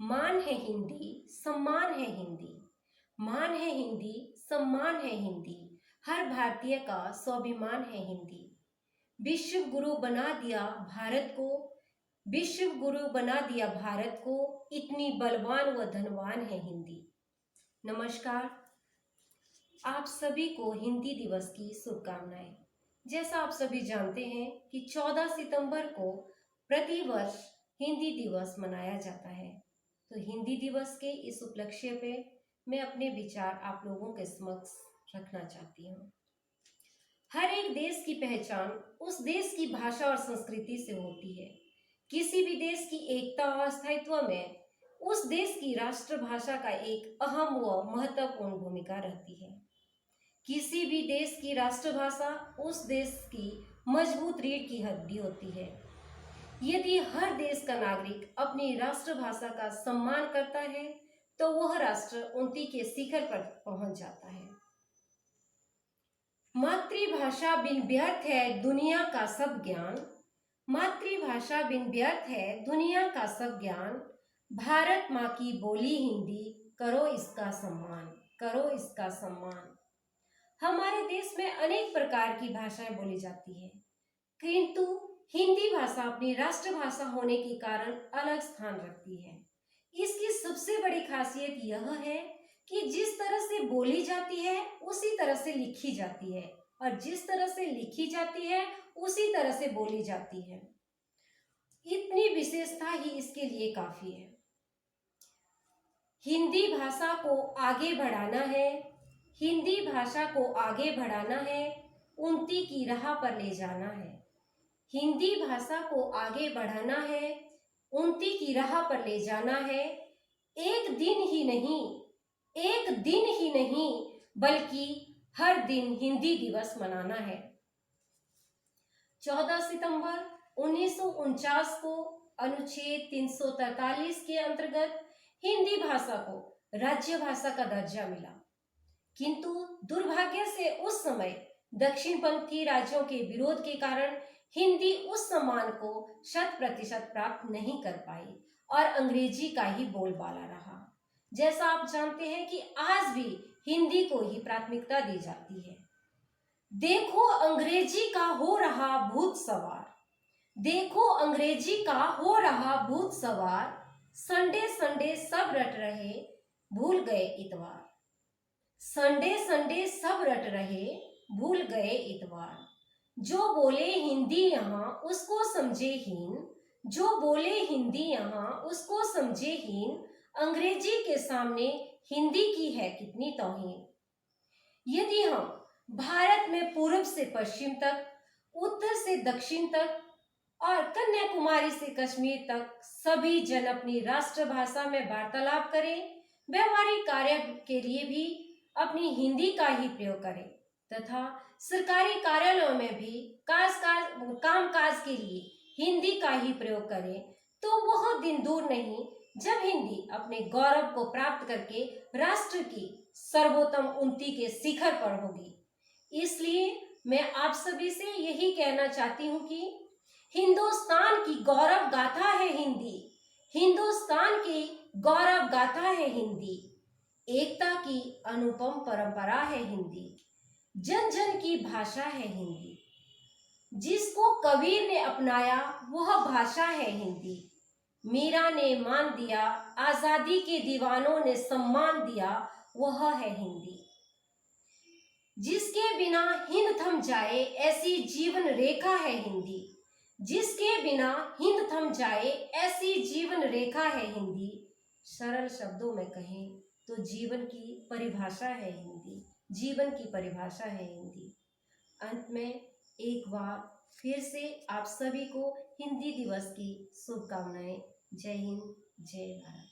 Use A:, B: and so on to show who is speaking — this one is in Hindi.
A: मान है हिंदी, सम्मान है हिंदी। मान है हिंदी, सम्मान है हिंदी। हर भारतीय का स्वाभिमान है हिंदी। विश्व गुरु बना दिया भारत को, विश्व गुरु बना दिया भारत को। इतनी बलवान व धनवान है हिंदी। नमस्कार, आप सभी को हिंदी दिवस की शुभकामनाएं। जैसा आप सभी जानते हैं कि 14 सितंबर को प्रतिवर्ष हिंदी दिवस मनाया जाता है। तो हिंदी दिवस के इस उपलक्ष्य पे मैं अपने विचार आप लोगों के समक्ष रखना चाहती हूँ। हर एक देश की पहचान उस देश की भाषा और संस्कृति से होती है। किसी भी देश की एकता और स्थायित्व में उस देश की राष्ट्रभाषा का एक अहम व महत्वपूर्ण भूमिका रहती है। किसी भी देश की राष्ट्रभाषा उस देश की मजबूत रीढ़ की हड्डी होती है। यदि हर देश का नागरिक अपनी राष्ट्रभाषा का सम्मान करता है तो वह राष्ट्र उन्नति के शिखर पर पहुंच जाता है। मातृभाषा बिन व्यर्थ है दुनिया का सब ज्ञान। मातृभाषा बिन व्यर्थ है दुनिया का सब ज्ञान। भारत माँ की बोली हिंदी, करो इसका सम्मान, करो इसका सम्मान। हमारे देश में अनेक प्रकार की भाषाएं बोली जाती है, किंतु हिंदी भाषा अपनी राष्ट्रभाषा होने के कारण अलग स्थान रखती है। इसकी सबसे बड़ी खासियत यह है कि जिस तरह से बोली जाती है उसी तरह से लिखी जाती है, और जिस तरह से लिखी जाती है उसी तरह से बोली जाती है। इतनी विशेषता ही इसके लिए काफी है। हिंदी भाषा को आगे बढ़ाना है, हिंदी भाषा को आगे बढ़ाना है, उन्नति की राह पर ले जाना है। हिंदी भाषा को आगे बढ़ाना है, उन्नति की राह पर ले जाना है। एक दिन ही नहीं, एक दिन ही नहीं, बल्कि हर दिन हिंदी दिवस मनाना है। 14 सितंबर 1949 को अनुच्छेद 343 के अंतर्गत हिंदी भाषा को राज्य भाषा का दर्जा मिला, किंतु दुर्भाग्य से उस समय दक्षिणपंथी राज्यों के विरोध के कारण हिंदी उस सम्मान को 100% प्राप्त नहीं कर पाई और अंग्रेजी का ही बोलबाला रहा। जैसा आप जानते हैं कि आज भी हिंदी को ही प्राथमिकता दी जाती है। देखो अंग्रेजी का हो रहा भूत सवार, देखो अंग्रेजी का हो रहा भूत सवार। संडे संडे सब रट रहे, भूल गए इतवार। संडे संडे सब रट रहे, भूल गए इतवार। जो बोले हिंदी यहाँ उसको समझे हीन, जो बोले हिंदी यहाँ उसको समझे हीन। अंग्रेजी के सामने हिंदी की है कितनी तौहीन। यदि हम भारत में पूर्व से पश्चिम तक, उत्तर से दक्षिण तक और कन्याकुमारी से कश्मीर तक सभी जन अपनी राष्ट्रभाषा में वार्तालाप करें, व्यवहारिक कार्य के लिए भी अपनी हिंदी का ही प्रयोग करें तथा सरकारी कार्यालयों में भी कामकाज के लिए हिंदी का ही प्रयोग करें, तो वह दिन दूर नहीं जब हिंदी अपने गौरव को प्राप्त करके राष्ट्र की सर्वोत्तम उन्नति के शिखर पर होगी। इसलिए मैं आप सभी से यही कहना चाहती हूँ कि हिंदुस्तान की गौरव गाथा है हिंदी, हिंदुस्तान की गौरव गाथा है हिंदी। एकता की अनुपम परंपरा है हिंदी, जन जन की भाषा है हिंदी। जिसको कबीर ने अपनाया वह भाषा है हिंदी। मीरा ने मान दिया, आजादी के दीवानों ने सम्मान दिया, वह है हिंदी। जिसके बिना हिंद थम जाए ऐसी जीवन रेखा है हिंदी, जिसके बिना हिंद थम जाए ऐसी जीवन रेखा है हिंदी। सरल शब्दों में कहें तो जीवन की परिभाषा है हिंदी, जीवन की परिभाषा है हिंदी। अंत में एक बार फिर से आप सभी को हिंदी दिवस की शुभकामनाएं। जय हिंद, जय भारत।